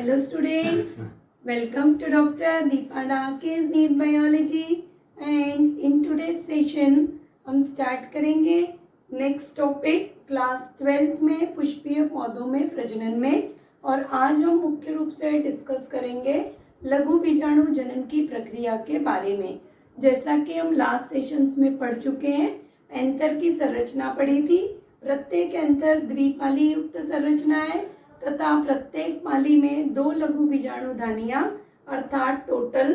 Hello students, welcome to Dr. Deepa Dake's Need Biology and in today's session हम start करेंगे next topic class 12th में पुष्पीय पौधों में प्रजनन में। और आज हम मुख्य रूप से डिस्कस करेंगे लघु बीजाणु जनन की प्रक्रिया के बारे में। जैसा कि हम लास्ट सेशंस में पढ़ चुके हैं, एंथर की संरचना पढ़ी थी। प्रत्येक एंथर द्विपाली युक्त संरचना है तथा प्रत्येक पाली में 2 लघु बीजाणुधानियां अर्थात टोटल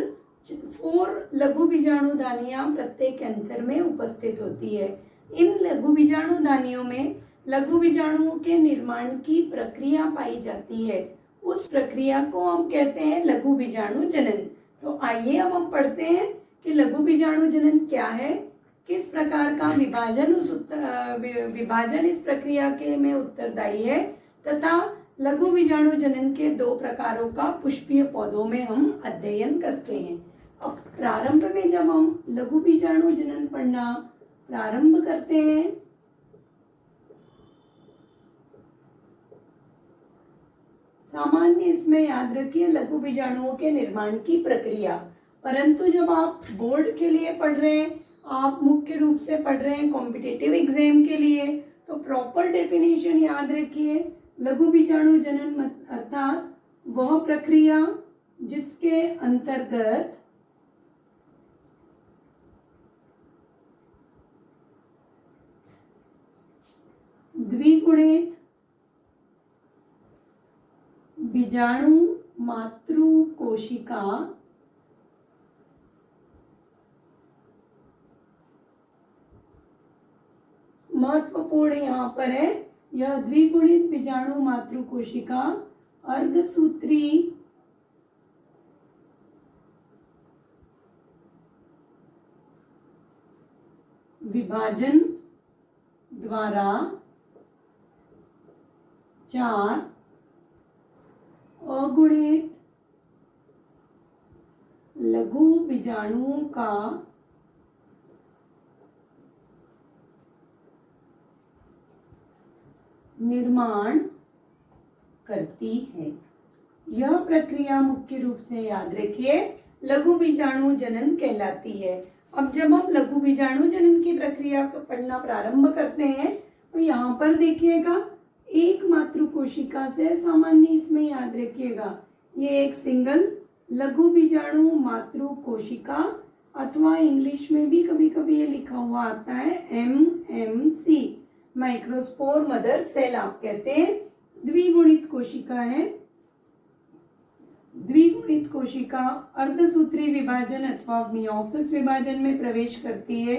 4 लघु बीजाणुधानियां प्रत्येक एंथर में उपस्थित होती है। इन लघु बीजाणुधानियों में लघु बीजाणुओं के निर्माण की प्रक्रिया पाई जाती है। उस प्रक्रिया को हम कहते हैं लघु बीजाणु जनन। तो आइए अब हम पढ़ते हैं कि लघु बीजाणु जनन क्या है, किस प्रकार का विभाजन इस प्रक्रिया के में उत्तरदायी है तथा लघु बीजाणु जनन के 2 प्रकारों का पुष्पीय पौधों में हम अध्ययन करते हैं। अब प्रारंभ में जब हम लघु बीजाणु जनन पढ़ना प्रारंभ करते हैं सामान्य इसमें याद रखिए लघु बीजाणुओं के निर्माण की प्रक्रिया। परंतु जब आप बोर्ड के लिए पढ़ रहे हैं, आप मुख्य रूप से पढ़ रहे हैं कॉम्पिटिटिव एग्जाम के लिए, तो प्रॉपर डेफिनेशन याद रखिए। लघु बीजाणु जनन अर्थात वह प्रक्रिया जिसके अंतर्गत द्विगुणित बीजाणु मातृ कोशिका महत्वपूर्ण यहाँ पर है, यह द्विगुणित बीजाणु मातृ कोशिका अर्धसूत्री विभाजन द्वारा 4 अगुणित लघु बीजाणुओं का निर्माण करती है। यह प्रक्रिया मुख्य रूप से याद रखिए लघु बीजाणु जनन कहलाती है। अब जब हम लघु बीजाणु जनन की प्रक्रिया को पढ़ना प्रारंभ करते हैं तो यहाँ पर देखिएगा एक मातृ कोशिका से, सामान्य इसमें याद रखिएगा ये एक सिंगल लघु बीजाणु मातृ कोशिका अथवा इंग्लिश में भी कभी कभी ये लिखा हुआ आता है MMC, माइक्रोस्पोर मदर सेल आप कहते हैं। द्विगुणित कोशिका है। द्विगुणित कोशिका अर्धसूत्री विभाजन अथवा मियोसिस विभाजन में प्रवेश करती है।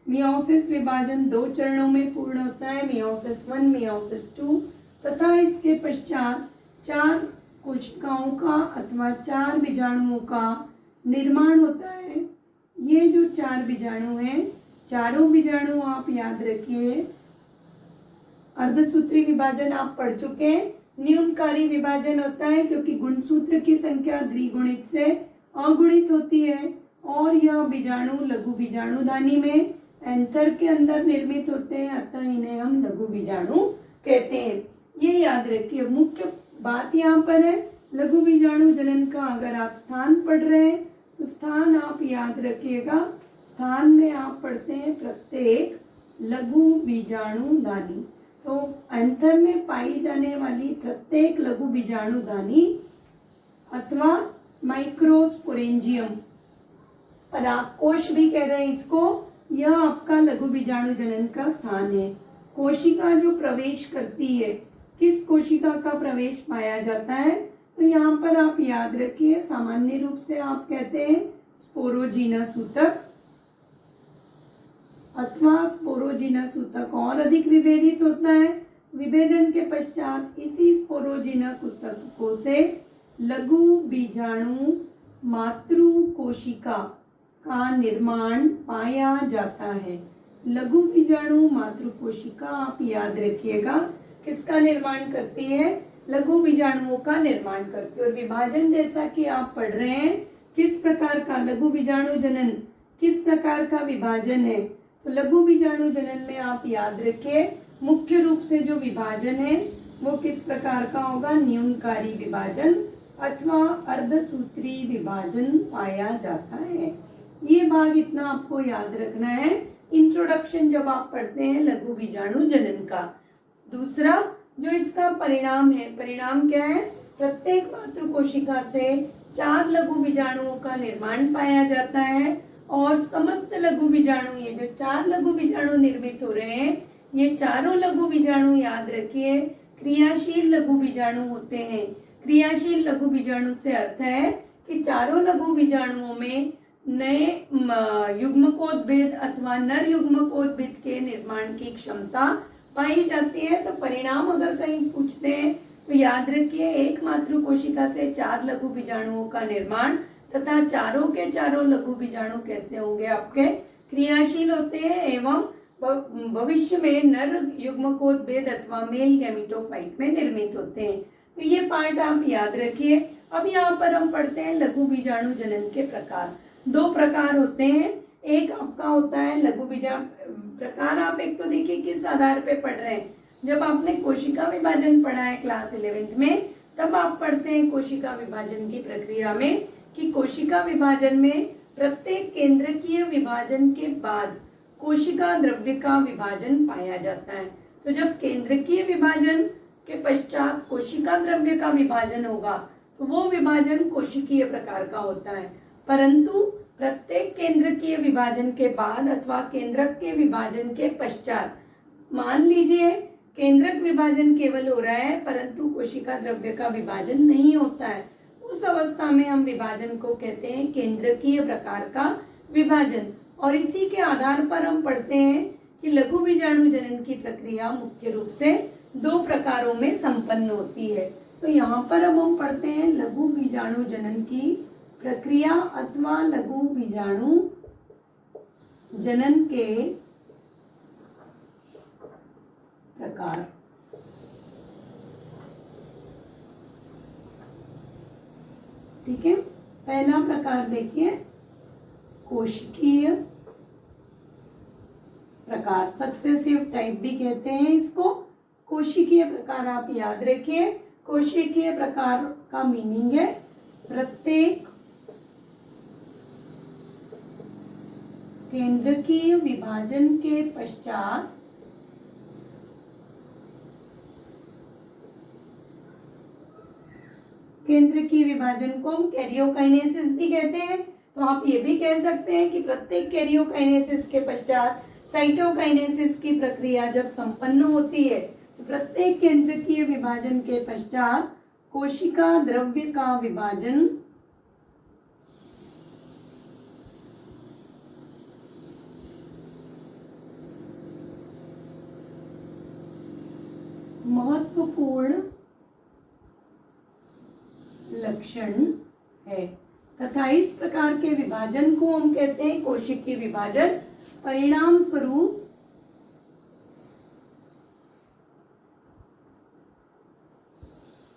मियोसिस विभाजन 2 चरणों में पूर्ण होता है, मियोसिस 1, मियोसिस 2 तथा इसके पश्चात 4 कोशिकाओं का अथवा 4 बीजाणुओं का निर्माण होता है। ये जो 4 बीजाणु हैं, चारों बीजाणु आप याद रखिए। अर्धसूत्री विभाजन आप पढ़ चुके हैं। न्यूनकारी विभाजन होता है क्योंकि गुणसूत्र की संख्या द्विगुणित से अगुणित होती है और यह बीजाणु लघु बीजाणुधानी में एंथर के अंदर निर्मित होते हैं, अतः इन्हें हम लघु बीजाणु कहते हैं। ये याद रखिए। मुख्य बात यहाँ पर है लघु बीजाणु जनन का अगर आप स्थान पढ़ रहे हैं तो स्थान आप याद रखिएगा। स्थान में आप पढ़ते हैं प्रत्येक लघु बीजाणुधानी। तो एंथर में पाई जाने वाली प्रत्येक लघु बीजाणुधानी अथवा माइक्रोस्पोरेंजियम, परागकोश भी कह रहे हैं इसको, यह आपका लघु बीजाणु जनन का स्थान है। कोशिका जो प्रवेश करती है, किस कोशिका का प्रवेश पाया जाता है, तो यहाँ पर आप याद रखिए सामान्य रूप से आप कहते हैं स्पोरोजीनस ऊतक अथवा स्पोरोजीनस ऊतक और अधिक विभेदित होता है। विभेदन के पश्चात इसी स्पोरोजीनस ऊतकों से लघु बीजाणु मातृ कोशिका का निर्माण पाया जाता है। लघु बीजाणु मातृ कोशिका आप याद रखिएगा किसका निर्माण करती है, लघु बीजाणुओं का निर्माण करती है। और विभाजन जैसा कि आप पढ़ रहे हैं किस प्रकार का लघु बीजाणु जनन, किस प्रकार का विभाजन है, तो लघु बीजाणु जनन में आप याद रखिए मुख्य रूप से जो विभाजन है वो किस प्रकार का होगा, न्यूनकारी विभाजन अथवा अर्धसूत्री विभाजन पाया जाता है। ये भाग इतना आपको याद रखना है इंट्रोडक्शन जब आप पढ़ते हैं लघु बीजाणु जनन का। दूसरा जो इसका परिणाम है, परिणाम क्या है? प्रत्येक मातृ कोशिका से 4 लघु बीजाणुओं का निर्माण पाया जाता है और समस्त लघु बीजाणु, ये जो 4 लघु बीजाणु निर्मित हो रहे हैं, ये चारों लघु बीजाणु याद रखिए क्रियाशील लघु बीजाणु होते हैं। क्रियाशील लघु बीजाणु से अर्थ है कि चारों लघु बीजाणुओं में नए युग्मकोद्भिद अथवा नर युग्मकोद्भिद के निर्माण की क्षमता पाई जाती है। तो परिणाम अगर कहीं पूछते हैं तो याद रखिए एक मातृ कोशिका से 4 लघु बीजाणुओं का निर्माण तथा चारों के चारों लघु बीजाणु कैसे होंगे? आपके क्रियाशील होते हैं एवं भविष्य में नर युग्मकोद्भेद अथवा मेल गैमेटोफाइट में निर्मित होते हैं। तो ये पार्ट आप याद रखिए। अब यहाँ पर हम पढ़ते हैं लघु बीजाणु जनन के प्रकार। 2 प्रकार होते हैं। एक आपका होता है लघु बीजाणु प्रकार। आप एक तो देखिए किस आधार पे पढ़ रहे हैं। जब आपने कोशिका विभाजन पढ़ा है क्लास 11th में, तब आप पढ़ते हैं कोशिका विभाजन की प्रक्रिया में कि कोशिका विभाजन में प्रत्येक केंद्रकीय विभाजन के बाद कोशिका द्रव्य का विभाजन पाया जाता है। तो जब केंद्रकीय विभाजन के पश्चात कोशिका द्रव्य का विभाजन होगा तो वो विभाजन कोशिकीय प्रकार का होता है। परंतु प्रत्येक केंद्रकीय विभाजन के बाद अथवा केंद्रक के विभाजन के पश्चात, मान लीजिए केंद्रक विभाजन केवल हो रहा है परंतु कोशिका द्रव्य का विभाजन नहीं होता है, उस अवस्था में हम विभाजन को कहते हैं केंद्रकीय प्रकार का विभाजन। और इसी के आधार पर हम पढ़ते हैं कि लघु बीजाणु जनन की प्रक्रिया मुख्य रूप से 2 प्रकारों में संपन्न होती है। तो यहाँ पर अब हम पढ़ते हैं लघु बीजाणु जनन की प्रक्रिया अथवा लघु बीजाणु जनन के प्रकार। ठीक है, पहला प्रकार देखिए कोशिकीय प्रकार, सक्सेसिव टाइप भी कहते हैं इसको। कोशिकीय प्रकार आप याद रखिए। कोशिकीय प्रकार का मीनिंग है प्रत्येक केंद्रकीय विभाजन के पश्चात केंद्रकीय विभाजन को हम कैरियोकाइनेसिस भी कहते हैं। तो आप ये भी कह सकते हैं कि प्रत्येक कैरियोकाइनेसिस के पश्चात साइटोकाइनेसिस की प्रक्रिया जब संपन्न होती है तो प्रत्येक केंद्रकीय विभाजन के पश्चात कोशिका द्रव्य का विभाजन महत्वपूर्ण लक्षण है तथा इस प्रकार के विभाजन को हम कहते हैं कोशिकीय विभाजन। परिणाम स्वरूप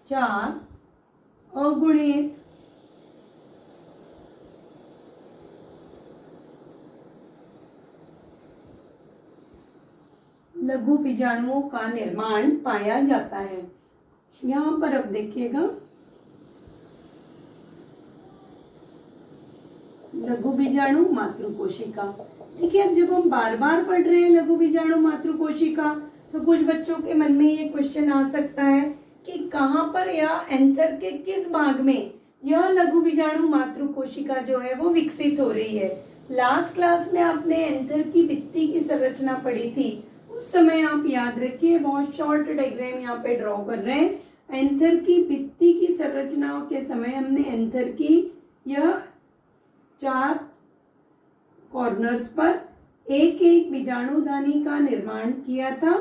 चार अगुणित लघु बीजाणुओं का निर्माण पाया जाता है। यहाँ पर अब देखिएगा लघु बीजाणु मातृकोशिका। देखिए अब जब हम बार बार पढ़ रहे हैं लघु बीजाणु मातृकोशिका तो कुछ बच्चों के मन में ये क्वेश्चन आ सकता है कि कहाँ पर या एंथर के किस भाग में यह लघु बीजाणु मातृकोशिका जो है वो विकसित हो रही है। लास्ट क्लास में आपने एंथर की भित्ति की संरचना पढ़ी थी, उस समय आप याद रखिए, बहुत शॉर्ट डायग्राम यहाँ पे ड्रॉ कर रहे हैं। एंथर की भित्ति की संरचनाओं के समय हमने एंथर की यह 4 कॉर्नर्स पर एक एक बीजाणुधानी का निर्माण किया था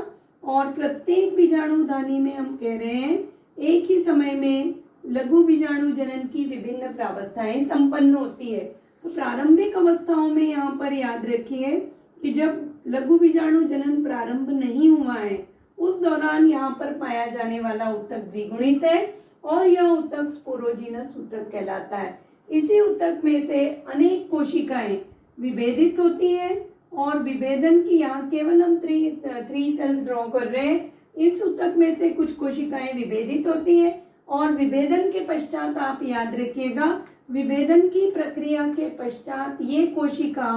और प्रत्येक बीजाणुधानी में हम कह रहे हैं एक ही समय में लघु बीजाणु जनन की विभिन्न प्रावस्थाएं संपन्न होती है। तो प्रारंभिक अवस्थाओं में यहाँ पर याद रखिए कि जब लघु बीजाणु जनन प्रारंभ नहीं हुआ है उस दौरान यहाँ पर पाया जाने वाला ऊतक द्विगुणित है और यह ऊतक स्पोरोजीनस ऊतक कहलाता है। इसी ऊतक में से अनेक कोशिकाएं विभेदित होती हैं और विभेदन की यहाँ केवल हम 3 सेल्स ड्रॉ कर रहे हैं। इस ऊतक में से कुछ कोशिकाएं विभेदित होती हैं और विभेदन के पश्चात आप याद रखिएगा, विभेदन की प्रक्रिया के पश्चात ये कोशिका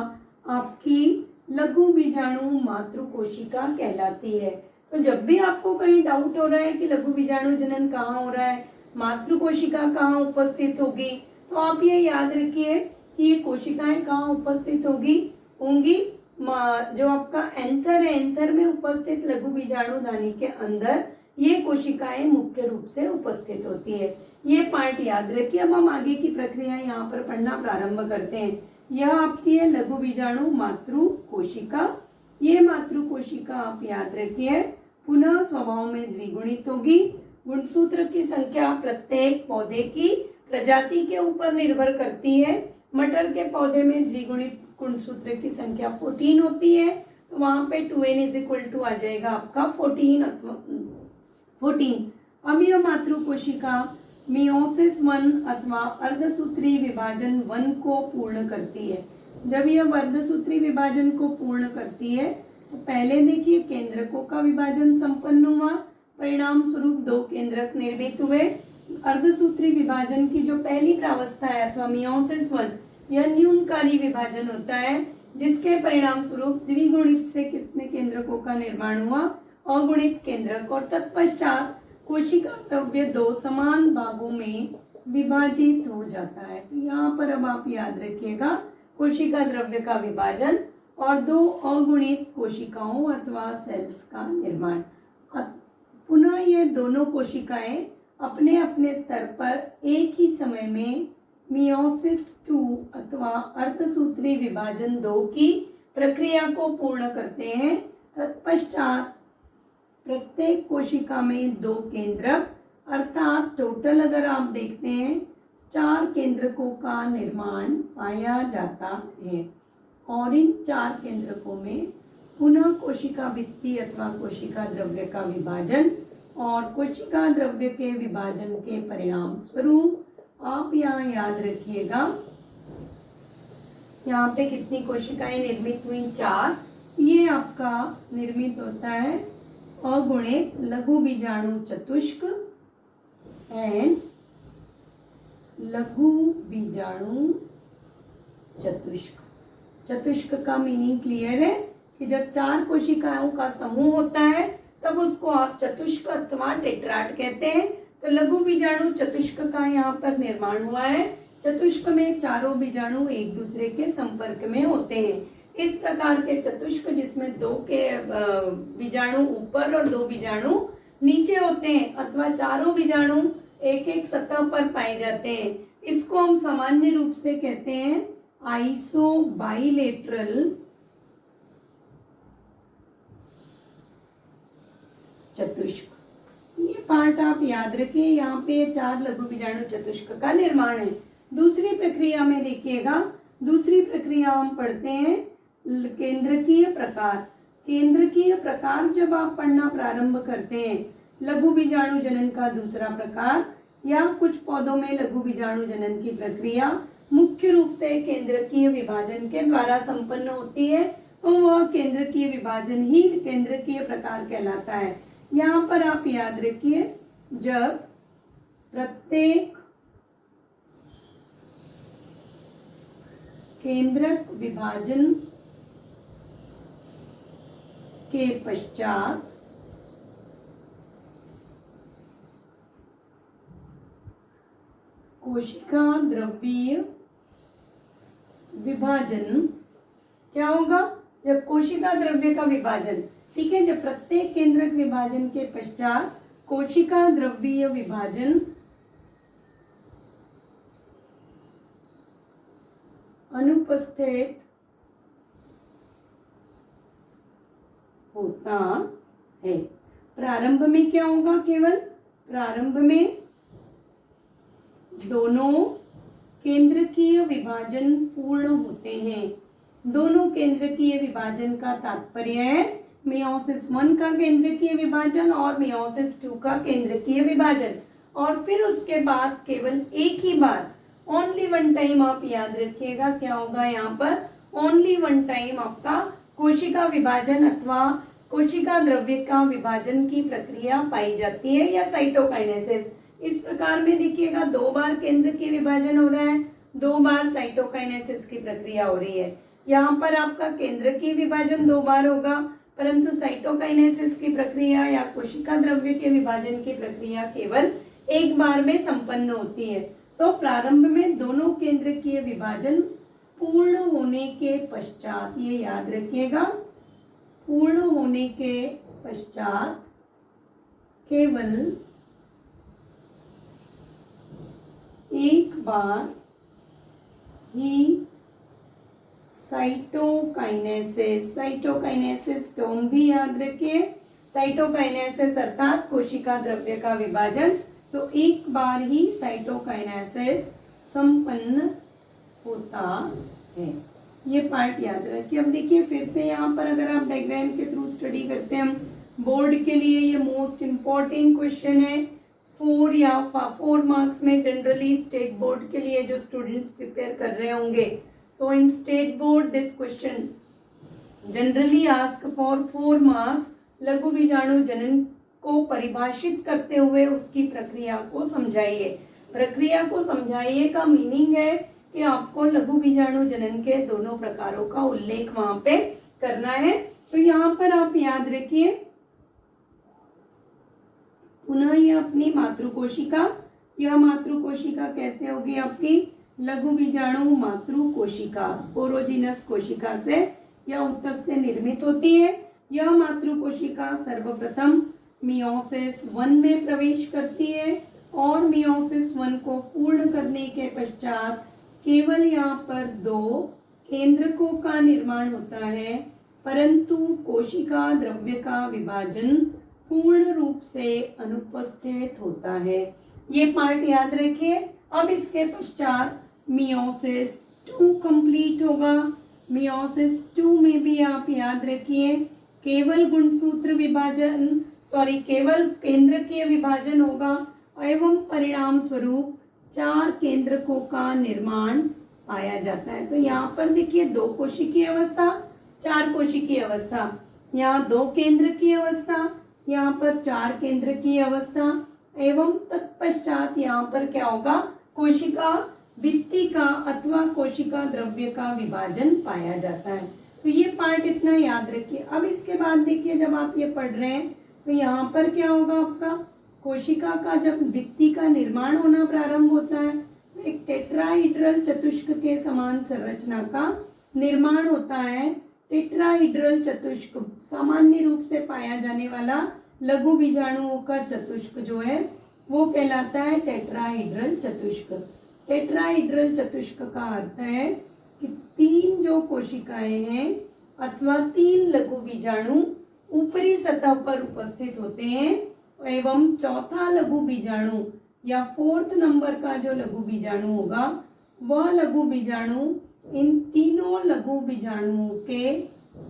आपकी लघु बीजाणु मातृ कोशिका कहलाती है। तो जब भी आपको कहीं डाउट हो रहा है कि लघु बीजाणु जनन कहाँ हो रहा है, मातृ कोशिका कहाँ उपस्थित होगी, तो आप ये याद रखिए कि ये कोशिकाएं कहाँ उपस्थित होंगी जो आपका एंथर है, एंथर में उपस्थित लघु बीजाणु दानी के अंदर ये कोशिकाएं मुख्य रूप से उपस्थित होती है। ये पार्ट याद रखिए। अब हम आगे की प्रक्रिया यहाँ पर पढ़ना प्रारंभ करते हैं। यह आपकी है लघु बीजाणु मातृ कोशिका। ये मातृ कोशिका आप याद रखिए पुनः स्वभाव में द्विगुणित होगी। गुणसूत्र की संख्या प्रत्येक पौधे की प्रजाति के ऊपर निर्भर करती है। मटर के पौधे में द्विगुणित गुणसूत्र की संख्या 14 होती है, तो वहां पे 2n = आ जाएगा आपका 14 अथवा 14। अब यह मातृ कोशिका मियोसिस 1 अथवा अर्धसूत्री विभाजन 1 को पूर्ण करती है। जब यह अर्धसूत्री विभाजन को पूर्ण करती है तो पहले देखिए केंद्रकों का विभाजन संपन्न हुआ, परिणाम स्वरूप 2 केंद्रक निर्मित हुए। अर्धसूत्री विभाजन की जो पहली प्रावस्था है अथवा मियोसिस 1, यह न्यूनकारी विभाजन होता है, जिसके परिणाम स्वरूप द्विगुणित से कितने केंद्रकों का निर्माण हुआ, अगुणित केंद्रक, और तत्पश्चात कोशिका द्रव्य 2 समान भागों में विभाजित हो जाता है। तो यहाँ पर अब आप याद रखिएगा कोशिका द्रव्य का विभाजन और 2 अगुणित कोशिकाओं अथवा सेल्स का निर्माण। पुनः ये दोनों कोशिकाएं अपने अपने स्तर पर एक ही समय में मियोसिस 2 अथवा अर्धसूत्री विभाजन 2 की प्रक्रिया को पूर्ण करते हैं। तत्पश्चात प्रत्येक कोशिका में 2 केंद्रक अर्थात टोटल अगर आप देखते हैं 4 केंद्रकों का निर्माण पाया जाता है, और इन 4 केंद्रकों में पुनः कोशिका भित्ति अथवा कोशिका द्रव्य का विभाजन और कोशिका द्रव्य के विभाजन के परिणाम स्वरूप आप यहाँ याद रखिएगा यहाँ पे कितनी कोशिकाएं निर्मित हुई, 4। ये आपका निर्मित होता है अगुणित लघु बीजाणु चतुष्क एंड लघु बीजाणु चतुष्क। चतुष्क का मीनिंग क्लियर है कि जब 4 कोशिकाओं का समूह होता है तब उसको आप चतुष्क अथवा टेट्राड कहते हैं। तो लघु बीजाणु चतुष्क का यहाँ पर निर्माण हुआ है। चतुष्क में चारों बीजाणु एक दूसरे के संपर्क में होते हैं। इस प्रकार के चतुष्क जिसमें 2 के बीजाणु ऊपर और 2 बीजाणु नीचे होते हैं अथवा चारों बीजाणु एक एक सतह पर पाए जाते हैं, इसको हम सामान्य रूप से कहते हैं आइसोबाइलेटरल चतुष्क। ये पार्ट आप याद रखिए। यहाँ पे 4 लघु बीजाणु चतुष्क का निर्माण है। दूसरी प्रक्रिया में देखिएगा, दूसरी प्रक्रिया हम पढ़ते हैं केंद्रकीय प्रकार। केंद्रकीय प्रकार जब आप पढ़ना प्रारंभ करते हैं, लघु बीजाणु जनन का दूसरा प्रकार या कुछ पौधों में लघु बीजाणु जनन की प्रक्रिया मुख्य रूप से केंद्रकीय विभाजन के द्वारा संपन्न होती है, तो वह केंद्रकीय विभाजन ही केंद्रकीय प्रकार कहलाता है। यहाँ पर आप याद रखिए जब प्रत्येक केंद्रक विभाजन के पश्चात कोशिका द्रव्यीय विभाजन क्या होगा, जब कोशिका द्रव्य का विभाजन, ठीक है, जब प्रत्येक केंद्रक विभाजन के पश्चात कोशिका द्रव्यीय विभाजन अनुपस्थित होता है। प्रारंभ में क्या होगा, केवल प्रारंभ में दोनों केंद्रकीय विभाजन पूर्ण होते हैं। दोनों केंद्रकीय विभाजन का तात्पर्य है मियोसिस 1 का केंद्रकीय विभाजन और मियोसिस 2 का केंद्रकीय विभाजन, और फिर उसके बाद केवल एक ही बार ओनली 1 टाइम आप याद रखिएगा क्या होगा, यहाँ पर ओनली 1 टाइम आपका कोशिका विभाजन अथवा कोशिका द्रव्य का विभाजन की प्रक्रिया पाई जाती है या साइटोकाइनेसिस। इस प्रकार में देखिएगा 2 बार केंद्रकीय विभाजन हो रहा है, 2 बार साइटोकाइनेसिस की प्रक्रिया हो रही है। यहाँ पर आपका केंद्रकीय विभाजन 2 बार होगा, परंतु साइटोकाइनेसिस की प्रक्रिया या कोशिका द्रव्य के विभाजन की प्रक्रिया केवल 1 बार में संपन्न होती है। तो प्रारंभ में दोनों केंद्रकीय विभाजन पूर्ण होने के पश्चात, ये याद रखिएगा, पूर्ण होने के पश्चात केवल 1 बार ही साइटोकाइनेसिस टर्म भी याद रखिए। साइटोकाइनेसिस अर्थात कोशिका द्रव्य का विभाजन, तो 1 बार ही साइटोकाइनेसिस संपन्न होता है। ये पार्ट याद रखिए। अब देखिए फिर से यहाँ पर अगर आप डायग्राम के थ्रू स्टडी करते हैं, बोर्ड के लिए ये मोस्ट इम्पोर्टेंट क्वेश्चन है। 4 मार्क्स में जनरली स्टेट बोर्ड के लिए जो स्टूडेंट्स प्रिपेयर कर रहे होंगे, so in state board this question generally ask for 4 marks. लघु बीजाणु जनन को परिभाषित करते हुए उसकी प्रक्रिया को समझाइए। प्रक्रिया को समझाइए का मीनिंग है कि आपको लघु बीजाणु जनन के दोनों प्रकारों का उल्लेख वहां पे करना है। तो यहाँ पर आप याद रखिए, पुनः यह अपनी मातृकोशिका, यह मातृकोशिका कैसे होगी आपकी? लघु बीजाणु मातृकोशिका, स्पोरोजिनस कोशिका से यह उत्तक से निर्मित होती है। यह मातृकोशिका सर्वप्रथम मियोसिस 1 में प्रवेश करती है और मियोसिस 1 को पूर्ण करने के पश्चात केवल यहाँ पर 2 केंद्रकों का निर्माण होता है, परंतु कोशिका द्रव्य का विभाजन पूर्ण रूप से अनुपस्थित होता है। ये पार्ट याद रखिए। अब इसके पश्चात मियोसिस 2 कंप्लीट होगा। मियोसिस 2 में भी आप याद रखिए केवल गुणसूत्र विभाजन, केवल केंद्रकीय विभाजन होगा एवं परिणाम स्वरूप 4 केंद्रकों का निर्माण पाया जाता है। तो यहाँ पर देखिए 2 कोशिकीय अवस्था, 4 कोशिकीय अवस्था, यहाँ 2 केंद्रकीय अवस्था, यहाँ पर 4 केंद्रकीय अवस्था एवं तत्पश्चात यहाँ पर क्या होगा? कोशिका भित्ति का अथवा कोशिका द्रव्य का विभाजन पाया जाता है। तो ये पार्ट इतना याद रखिए। अब इसके बाद देखिए जब आप ये पढ़ रहे हैं तो यहाँ पर क्या होगा आपका? कोशिका का जब भित्ति का निर्माण होना प्रारंभ होता है, एक टेट्राहीड्रल चतुष्क के समान संरचना का निर्माण होता है। टेट्राहीड्रल चतुष्क सामान्य रूप से पाया जाने वाला लघु बीजाणुओं का चतुष्क जो है वो कहलाता है टेट्राहीड्रल चतुष्क। टेट्राहीड्रल चतुष्क का अर्थ है कि 3 जो कोशिकाएं हैं अथवा 3 लघु बीजाणु ऊपरी सतह पर उपस्थित होते हैं एवं चौथा लघु बीजाणु या 4th नंबर का जो लघु बीजाणु होगा वह लघु बीजाणु इन तीनों लघु बीजाणुओं के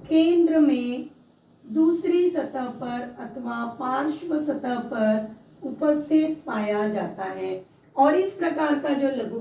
केंद्र में दूसरी सतह पर अथवा पार्श्व सतह पर उपस्थित पाया जाता है। और इस प्रकार का जो लघु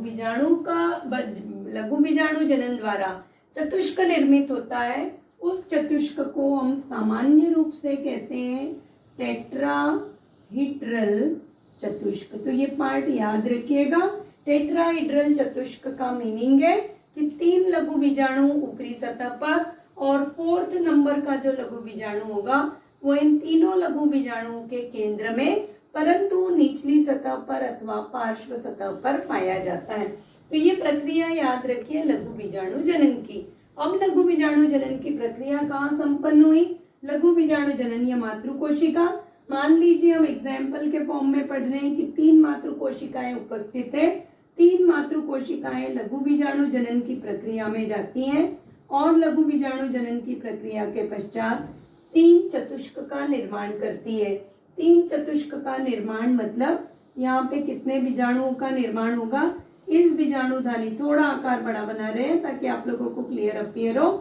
बीजाणु जनन द्वारा चतुष्क निर्मित होता है, उस चतुष्क को हम सामान्य रूप से कहते हैं टेट्राहीड्रल चतुष्क। तो ये पार्ट याद रखिएगा। टेट्राहीड्रल चतुष्क का मीनिंग है कि 3 लघु बीजाणु ऊपरी सतह पर और 4th नंबर का जो लघु बीजाणु होगा वो इन तीनों लघु बीजाणुओं के केंद्र में परंतु निचली सतह पर अथवा पार्श्व सतह पर पाया जाता है। तो ये प्रक्रिया याद रखिए लघु बीजाणु जनन की। अब लघु बीजाणु जनन की प्रक्रिया कहाँ संपन्न हुई? लघु बीजाणु जनन या मातृकोशिका। मान लीजिए हम एग्जाम्पल के फॉर्म में पढ़ रहे हैं कि 3 मातृकोशिकाएं उपस्थित है। 3 मातृकोशिकाएं लघु बीजाणु जनन की प्रक्रिया में जाती हैं और लघु बीजाणु जनन की प्रक्रिया के पश्चात 3 चतुष्क का निर्माण करती है। 3 चतुष्क का निर्माण मतलब यहाँ पे कितने बीजाणुओं का निर्माण होगा? इस बीजाणुधानी, थोड़ा आकार बड़ा बना रहे हैं ताकि आप लोगों को क्लियर अपीयर हो।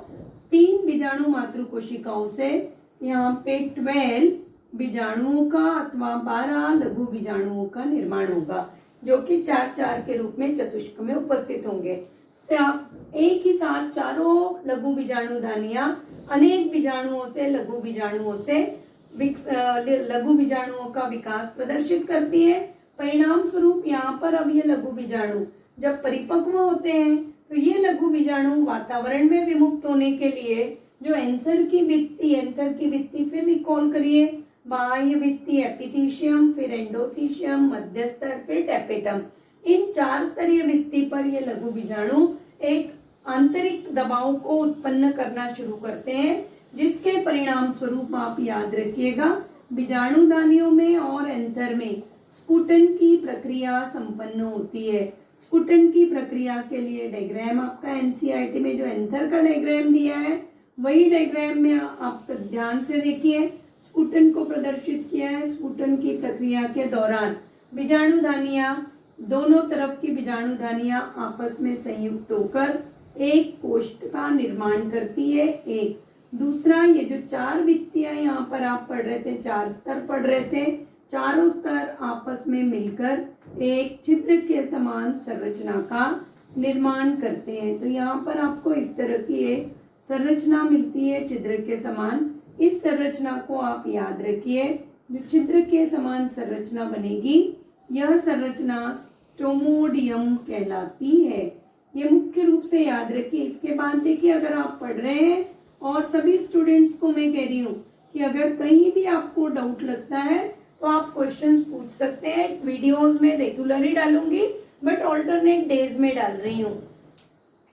3 बीजाणु मातृकोशिकाओं से यहाँ पे 12 बीजाणुओं का अथवा 12 लघु बीजाणुओं का निर्माण होगा जो कि 4-4 के रूप में चतुष्क में उपस्थित होंगे। एक ही साथ चारों लघु बीजाणुधानियां अनेक बीजाणुओं से लघु बीजाणुओं का विकास प्रदर्शित करती है, परिणाम स्वरूप यहाँ पर अब ये लघु बीजाणु जब परिपक्व होते हैं तो ये लघु बीजाणु वातावरण में विमुक्त होने के लिए जो एंथर की भित्ति फिर रिकॉल करिए, बाह्य भित्ति एपिथीशियम, फिर एंडोथीशियम, मध्य स्तर, फिर टेपेटम, इन 4 स्तरीय भित्ति पर ये लघु बीजाणु एक आंतरिक दबाव को उत्पन्न करना शुरू करते हैं, जिसके परिणाम स्वरूप आप याद रखिएगा बीजाणुदानियों में और एंथर में स्फुटन की प्रक्रिया संपन्न होती है। स्फुटन की प्रक्रिया के लिए डायग्राम आपका एनसीईआरटी में जो एंथर का डायग्राम दिया है वही डायग्राम में आप ध्यान से देखिए, स्फुटन को प्रदर्शित किया है। स्फुटन की प्रक्रिया के दौरान बीजाणुदानियां, दोनों तरफ की बीजाणुदानियां आपस में संयुक्त होकर एक कोष्ठ का निर्माण करती है। एक दूसरा, ये जो 4 भित्तियां यहाँ पर आप पढ़ रहे थे, 4 स्तर पढ़ रहे थे, चारों स्तर आपस में मिलकर एक छिद्र के समान संरचना का निर्माण करते हैं। तो यहाँ पर आपको इस तरह की एक संरचना मिलती है छिद्र के समान। इस संरचना को आप याद रखिए, जो छिद्र के समान संरचना बनेगी यह संरचना स्टोमोडियम कहलाती है। ये मुख्य रूप से याद रखिए। इसके बाद देखिए, अगर आप पढ़ रहे हैं और सभी स्टूडेंट्स को मैं कह रही हूँ कि अगर कहीं भी आपको डाउट लगता है तो आप क्वेश्चंस पूछ सकते हैं। वीडियोस में रेगुलर ही डालूंगी बट ऑल्टरनेट डेज में डाल रही हूँ।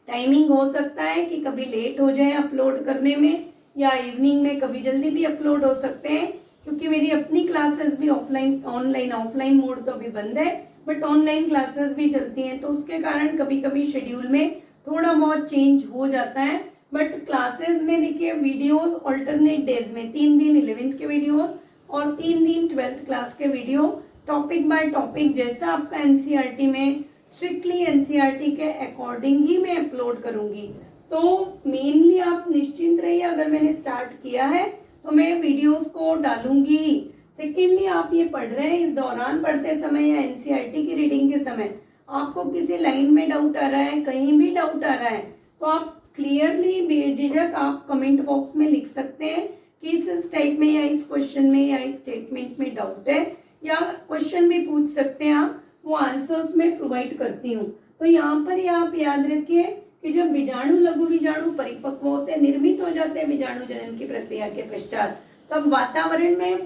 टाइमिंग हो सकता है कि कभी लेट हो जाए अपलोड करने में, या इवनिंग में कभी जल्दी भी अपलोड हो सकते हैं, क्योंकि मेरी अपनी क्लासेस भी ऑफलाइन मोड तो अभी बंद है बट ऑनलाइन क्लासेस भी चलती हैं, तो उसके कारण कभी कभी शेड्यूल में थोड़ा बहुत चेंज हो जाता है। बट क्लासेस में देखिए वीडियोस ऑल्टरनेट डेज में 3 दिन 11th के वीडियोस और 3 दिन 12th क्लास के वीडियो टॉपिक बाय टॉपिक जैसा आपका एनसीईआरटी में स्ट्रिक्टली एनसीईआरटी के अकॉर्डिंग ही मैं अपलोड करूंगी। तो मेनली आप निश्चिंत रहिए, अगर मैंने स्टार्ट किया है तो मैं वीडियोस को डालूंगी ही। सेकेंडली, आप ये पढ़ रहे हैं, इस दौरान पढ़ते समय या एनसीईआरटी की रीडिंग के समय आपको किसी लाइन में डाउट आ रहा है, कहीं भी डाउट आ रहा है, तो आप क्लियरली बेझिझक आप कमेंट बॉक्स में लिख सकते हैं कि इस टाइप में या इस क्वेश्चन में या इस स्टेटमेंट में डाउट है, या क्वेश्चन भी पूछ सकते हैं आप, वो आंसर्स में प्रोवाइड करती हूँ। तो यहाँ पर ये आप याद रखिए कि जब बीजाणु लघु बीजाणु परिपक्व होते, निर्मित हो जाते हैं बीजाणु जनन की प्रक्रिया के पश्चात, तब वातावरण में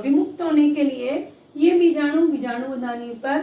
विमुक्त होने के लिए ये बीजाणु बीजाणुदानी पर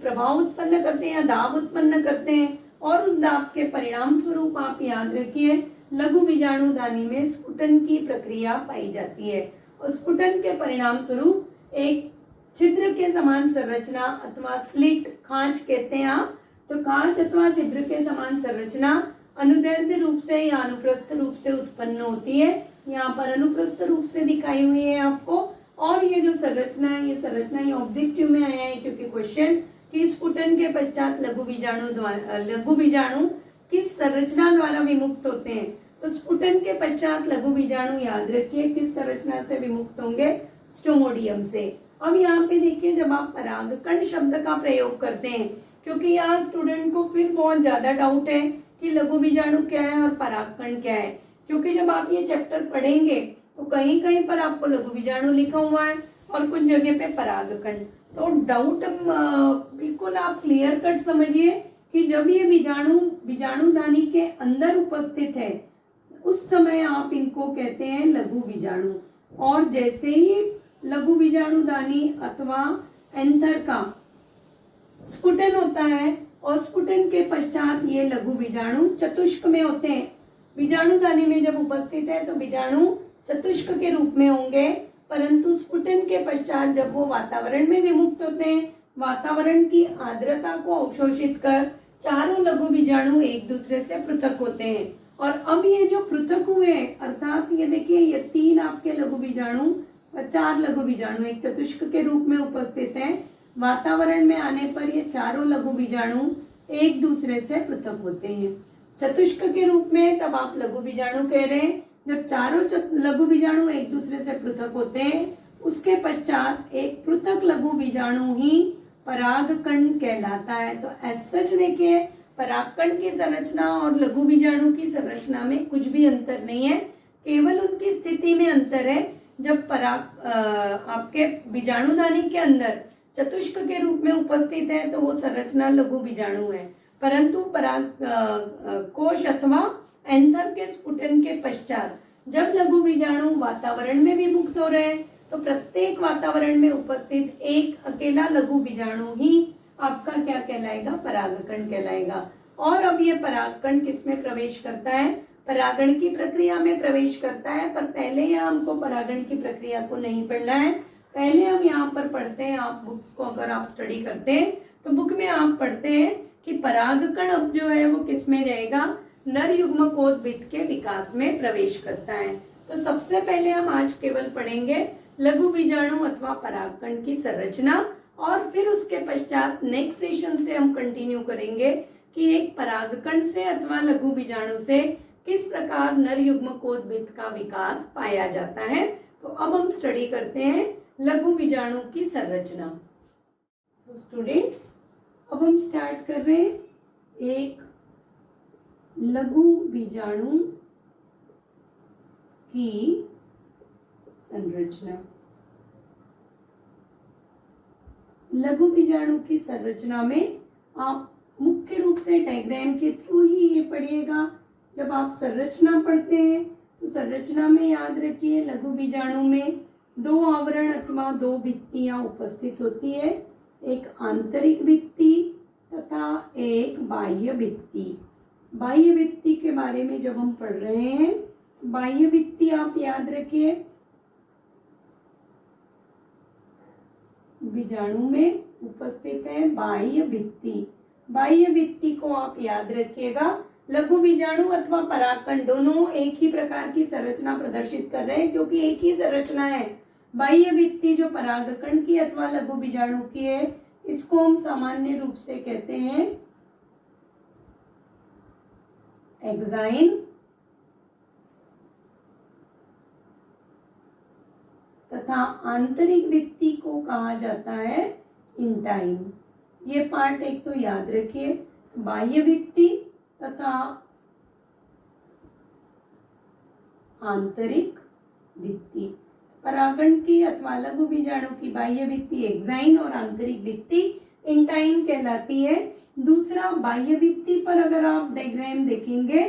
प्रभाव उत्पन्न करते हैं या दाब उत्पन्न करते हैं, और उस दाब के परिणाम स्वरूप आप याद रखिए लघु बीजाणुदानी में स्फुटन की प्रक्रिया पाई जाती है। और स्फुटन के परिणाम स्वरूप एक छिद्र के समान संरचना अथवा स्लिट, खांच कहते हैं आप, तो खांच अथवा छिद्र के समान संरचना अनुदैर्ध्य रूप से या अनुप्रस्थ रूप से उत्पन्न होती है। यहाँ पर अनुप्रस्थ रूप से दिखाई हुई है आपको। और ये जो संरचना है, ये संरचना ये ऑब्जेक्टिव में आया है क्योंकि क्वेश्चन कि स्फुटन के पश्चात लघु बीजाणु किस संरचना द्वारा विमुक्त होते हैं। तो स्फुटन के पश्चात लघु बीजाणु याद रखिए किस संरचना से विमुक्त होंगे, स्टोमोडियम से। अब यहाँ पे देखिए, जब आप परागकण शब्द का प्रयोग करते हैं, क्योंकि यहाँ स्टूडेंट को फिर बहुत ज्यादा डाउट है कि लघु बीजाणु क्या है और परागकण क्या है, क्योंकि जब आप ये चैप्टर पढ़ेंगे तो कहीं कहीं पर आपको लघु बीजाणु लिखा हुआ है और कुछ जगह पे परागकण। तो डाउट बिल्कुल आप क्लियर कट समझिए कि जब ये बीजाणुदानी के अंदर उपस्थित है उस समय आप इनको कहते हैं लघु बीजाणु। और जैसे ही लघु बीजाणुदानी अथवा एंथर का स्फुटन होता है और स्फुटन के पश्चात ये लघु बीजाणु चतुष्क में होते हैं। बीजाणुदानी में जब उपस्थित है तो बीजाणु चतुष्क के रूप में होंगे, परंतु स्फुटन के पश्चात जब वो वातावरण में विमुक्त होते हैं, वातावरण की आर्द्रता को अवशोषित कर चारों लघु बीजाणु एक दूसरे से पृथक होते हैं। और अब ये जो पृथक हुए, अर्थात ये देखिए ये 3 आपके लघु बीजाणु, 4 लघु बीजाणु एक चतुष्क के रूप में उपस्थित हैं। वातावरण में आने पर ये चारों लघु बीजाणु एक दूसरे से पृथक होते हैं। चतुष्क के रूप में तब आप लघु बीजाणु कह रहे हैं जब चारों लघु बीजाणु एक दूसरे से पृथक होते हैं, उसके पश्चात एक पृथक लघु बीजाणु ही परागकण कहलाता है। तो एज सच देखिए, परागकण की संरचना और लघु बीजाणु की संरचना में कुछ भी अंतर नहीं है, केवल उनकी स्थिति में अंतर है। जब आपके बीजाणुदानी के अंदर चतुष्क के रूप में उपस्थित है तो वो संरचना लघु बीजाणु है। परंतु पराग कोश अथवा एंथर के स्फुटन के पश्चात जब लघु बीजाणु वातावरण में भी मुक्त हो रहे हैं तो प्रत्येक वातावरण में उपस्थित एक अकेला लघु बीजाणु ही आपका क्या कहलाएगा, परागकण कहलाएगा। और अब ये परागकण किसमें प्रवेश करता है, परागण की प्रक्रिया में प्रवेश करता है। पर पहले यहाँ हमको परागण की प्रक्रिया को नहीं पढ़ना है, पहले हम यहाँ पर पढ़ते हैं, आप बुक्स को अगर आप स्टडी करते हैं तो बुक में आप पढ़ते हैं कि परागकण अब जो है वो किसमें रहेगा, नर युग्मकोद्भिद के विकास में प्रवेश करता है। तो सबसे पहले हम आज केवल पढ़ेंगे लघु बीजाणु अथवा परागकण की संरचना, और फिर उसके पश्चात नेक्स्ट सेशन से हम कंटिन्यू करेंगे कि एक परागकण से अथवा लघु बीजाणु से किस प्रकार नर युग्मकोद्भिद का विकास पाया जाता है। तो अब हम स्टडी करते हैं लघु बीजाणु की संरचना। तो स्टूडेंट्स, अब हम स्टार्ट कर रहे हैं एक लघु बीजाणु की संरचना। लघु बीजाणु की संरचना में आप मुख्य रूप से डायग्राम के थ्रू ही ये पढ़िएगा। जब आप संरचना पढ़ते हैं तो संरचना में याद रखिए लघु बीजाणु में दो आवरण अथवा दो भित्तियां उपस्थित होती है, एक आंतरिक भित्ति तथा एक बाह्य भित्ति। बाह्य भित्ति के बारे में जब हम पढ़ रहे हैं तो बाह्य भित्ति आप याद रखिए बीजाणु में उपस्थित है बाह्य भित्ति। बाह्य भित्ति को आप याद रखिएगा, लघु बीजाणु अथवा परागकण दोनों एक ही प्रकार की संरचना प्रदर्शित कर रहे हैं क्योंकि एक ही संरचना है। बाह्य भित्ति जो परागकण की अथवा लघु बीजाणु की है, इसको हम सामान्य रूप से कहते हैं एक्साइन तथा आंतरिक भित्ति को कहा जाता है इंटाइन। ये पार्ट एक तो याद रखिए, बाह्य भित्ति तथा आंतरिक भित्ति। परागण की अथवा लघु बीजाणु की बाह्य भित्ति एक्साइन और आंतरिक भित्ति इंटाइन कहलाती है। दूसरा, बाह्य भित्ति पर अगर आप डायग्राम देखेंगे,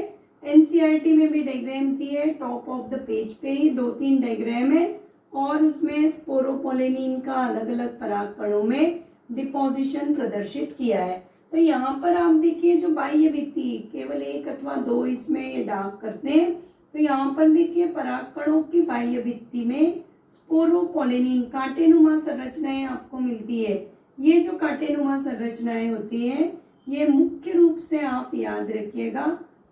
एनसीईआरटी में भी डायग्राम्स दिए, टॉप ऑफ द पेज पे ही 2-3 डायग्राम है और उसमें स्पोरोपोलेनिन का अलग अलग परागकणों में डिपोजिशन प्रदर्शित किया है। तो यहाँ पर आप देखिए जो बाह्य भित्ति केवल 1 अथवा 2 इसमें ये डार्क करते हैं, तो यहाँ पर देखिए परागकणों की बाह्य भित्ति में स्पोरोपोलेनिन कांटेनुमा संरचनाएं आपको मिलती है। ये जो कांटेनुमा संरचनाएं होती है ये मुख्य रूप से आप याद रखिएगा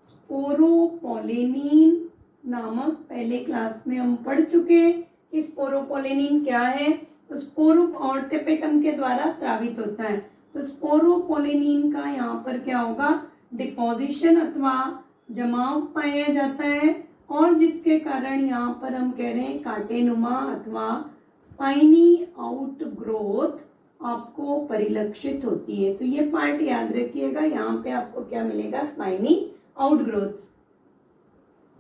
स्पोरोपोलेनिन नामक, पहले क्लास में हम पढ़ चुके हैं कि स्पोरोपोलेनिन क्या है। तो स्पोरो और टेपेटम के द्वारा स्रावित होता है। तो स्पोरोपोलेनिन का यहाँ पर क्या होगा, डिपोजिशन अथवा जमाव पाया जाता है और जिसके कारण यहाँ पर हम कह रहे हैं कांटेनुमा अथवा स्पाइनी आउट ग्रोथ आपको परिलक्षित होती है। तो ये पार्ट याद रखिएगा, यहाँ पे आपको क्या मिलेगा, स्पाइनी आउट ग्रोथ।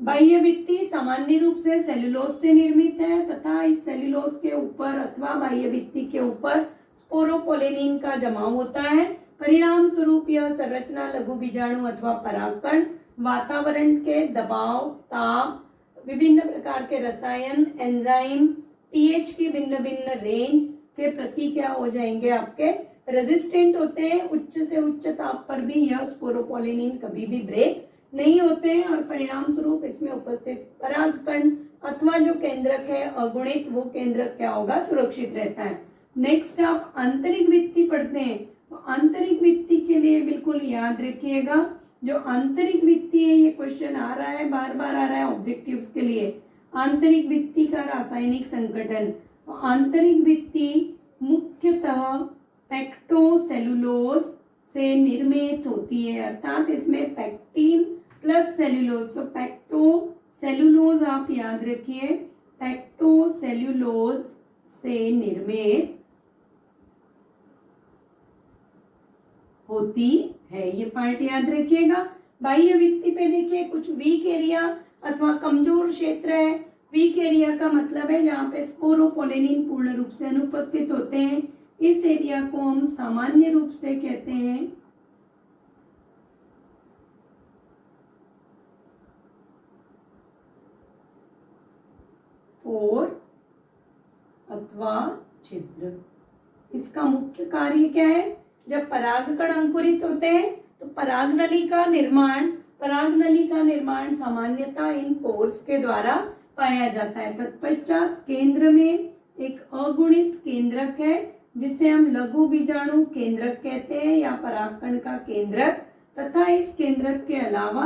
बाह्य भित्ति सामान्य रूप से सेल्यूलोज से निर्मित है तथा इस सेल्यूलोज के ऊपर अथवा बाह्य भित्ति के ऊपर स्पोरोपोलेनिन का जमाव होता है। परिणाम स्वरूप यह संरचना लघु बीजाणु अथवा परागकण वातावरण के दबाव, ताप, विभिन्न प्रकार के रसायन, एंजाइम, पीएच की भिन्न भिन्न रेंज के प्रति क्या हो जाएंगे, आपके रेजिस्टेंट होते हैं। उच्च से उच्च ताप पर भी यह स्पोरोपोलेनिन कभी भी ब्रेक नहीं होते हैं और परिणाम स्वरूप इसमें उपस्थित परागकण अथवा जो केंद्रक है अगुणित, वो केंद्रक क्या होगा, सुरक्षित रहता है। नेक्स्ट आप आंतरिक भित्ति पढ़ते हैं, तो आंतरिक भित्ति के लिए बिल्कुल याद रखिएगा, जो आंतरिक भित्ति है ये क्वेश्चन आ रहा है, बार बार आ रहा है ऑब्जेक्टिव्स के लिए। आंतरिक भित्ति का रासायनिक संगठन, तो आंतरिक भित्ति मुख्यतः पेक्टोसेलुलोज से निर्मित होती है, अर्थात इसमें पेक्टिन प्लस सेल्यूलोज। तो पेक्टोसेलुलोज आप याद रखिए, पेक्टोसेलुलोज से निर्मित होती है, ये पार्ट याद रखिएगा। बाह्य भित्ति पे देखिए कुछ वीक एरिया अथवा कमजोर क्षेत्र है। वीक एरिया का मतलब है जहाँ पे स्पोरोपोलेनिन पूर्ण रूप से अनुपस्थित होते हैं। इस एरिया को हम सामान्य रूप से कहते हैं पोर अथवा छिद्र। इसका मुख्य कार्य क्या है? जब परागकण अंकुरित होते हैं तो परागनली का निर्माण सामान्यतः इन पोर्स के द्वारा पाया जाता है। तत्पश्चात केंद्र में एक अगुणित केंद्रक है जिसे हम लघु बीजाणु केंद्रक कहते हैं या परागकण का केंद्रक, तथा इस केंद्रक के अलावा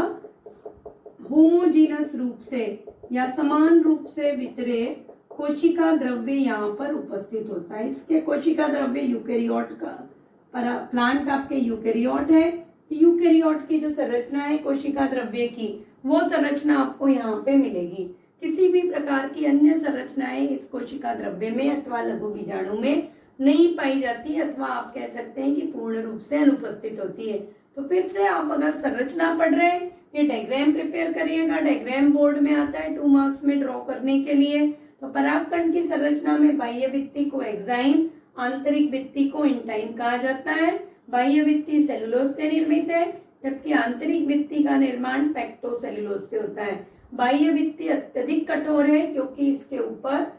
होमोजीनस रूप से या समान रूप से वितरित कोशिका द्रव्य यहाँ पर उपस्थित होता है। इसके कोशिका द्रव्य यूकेरियोट का प्लांट आपके यूकेरियोट है। यूकेरियोट की जो संरचना है कोशिका द्रव्य की, वो संरचना आपको यहाँ पे मिलेगी। किसी भी प्रकार की अन्य संरचनाएं इस कोशिका द्रव्य में अथवा लघु बीजाणु में नहीं पाई जाती, अथवा आप कह सकते हैं कि पूर्ण रूप से अनुपस्थित होती है। तो फिर से आप अगर संरचना पढ़ रहे हैं, ये डायग्राम प्रिपेयर करिएगा। डायग्राम बोर्ड में आता है 2 मार्क्स में ड्रॉ करने के लिए। तो परागकण की संरचना में बाह्य भित्ति को एक्साइन, आंतरिक भित्ति को इंटाइन कहा जाता है। बाह्य भित्ति सेलुलोज से निर्मित है, जबकि आंतरिक भित्ति का निर्माण पेक्टोसेलुलोज से होता है। बाह्य भित्ति अत्यधिक कठोर है क्योंकि इसके ऊपर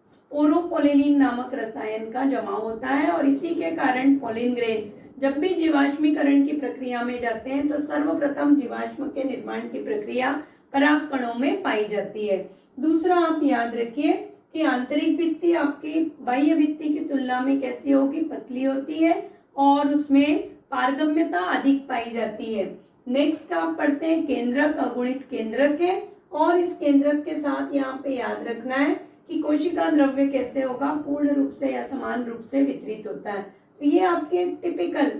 स्पोरोपोलिनिन नामक रसायन का जमाव होता है, और इसी के कारण पोलिन ग्रेन जब भी जीवाश्मीकरण की प्रक्रिया में जाते हैं तो सर्वप्रथम जीवाश्म के निर्माण की प्रक्रिया परागकणों में पाई जाती है। दूसरा आप याद रखिए कि आंतरिक भित्ति आपकी बाह्य भित्ति की तुलना में कैसी होगी? पतली होती है और उसमें पारगम्यता अधिक पाई जाती है। नेक्स्ट आप पढ़ते हैं केंद्रक, अगुणित केंद्रक है, और इस केंद्रक के साथ यहाँ पे याद रखना है कि कोशिका द्रव्य कैसे होगा? पूर्ण रूप से या समान रूप से वितरित होता है। तो ये आपके टिपिकल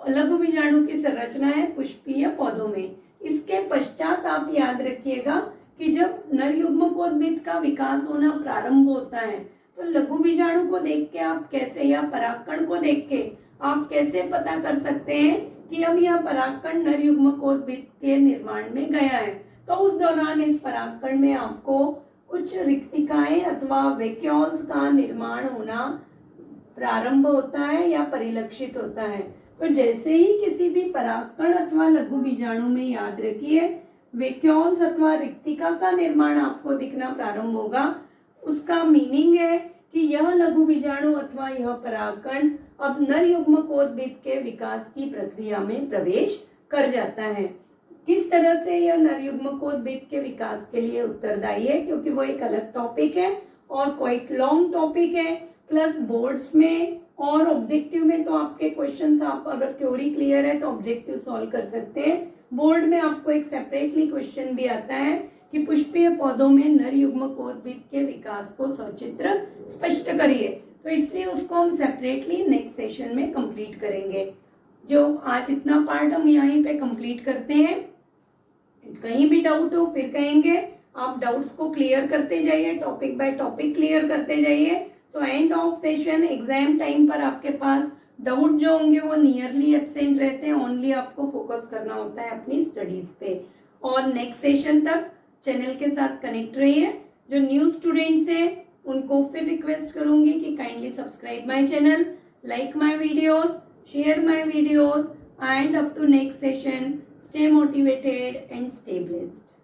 लघु बीजाणु की संरचना है पुष्पीय पौधों में। इसके पश्चात आप याद रखिएगा कि जब नर युग्मकोद्भिद का विकास होना प्रारंभ होता है तो लघु बीजाणु को देख के आप कैसे, या परागकण को देख के आप कैसे पता कर सकते हैं कि अब यह परागकण नर युग्मकोद्भिद के निर्माण में गया है। तो उस दौरान इस परागकण में आपको कुछ रिक्तिकाएं अथवा वैक्यूल्स का निर्माण होना प्रारंभ होता है या परिलक्षित होता है। तो जैसे ही किसी भी परागकण अथवा लघु बीजाणु में याद रखिए वैक्यूल्स अथवा रिक्तिका का निर्माण आपको दिखना प्रारंभ होगा, उसका मीनिंग है कि यह लघु बीजाणु अथवा यह परागकण अब नर युग्मकोद्भिद के विकास की प्रक्रिया में प्रवेश कर जाता है। किस तरह से यह नर युग्मकोद्भिद के विकास के लिए उत्तरदायी है, क्योंकि वो एक अलग टॉपिक है और क्वाइट लॉन्ग टॉपिक है, प्लस बोर्ड्स में और ऑब्जेक्टिव में तो आपके क्वेश्चंस, आप अगर थ्योरी क्लियर है तो ऑब्जेक्टिव सॉल्व कर सकते हैं। बोर्ड में आपको एक सेपरेटली क्वेश्चन भी आता है कि पुष्पीय पौधों में नर युग्मकोद्भिद के विकास को सचित्र स्पष्ट करिए, तो इसलिए उसको हम सेपरेटली नेक्स्ट सेशन में कंप्लीट करेंगे। जो आज इतना पार्ट हम यहीं पे कंप्लीट करते हैं। कहीं भी डाउट हो फिर कहेंगे, आप डाउट्स को क्लियर करते जाइए, टॉपिक बाय टॉपिक क्लियर करते जाइए। So end of session exam time पर आपके पास डाउट जो होंगे वो नियरली एब्सेंट रहते हैं, ओनली आपको फोकस करना होता है अपनी स्टडीज पे। और नेक्स्ट सेशन तक चैनल के साथ कनेक्ट रहिए। जो न्यू स्टूडेंट्स हैं उनको फिर रिक्वेस्ट करूंगी कि kindly subscribe my channel, like my videos, share my videos, and up to next session, stay motivated and stay blessed.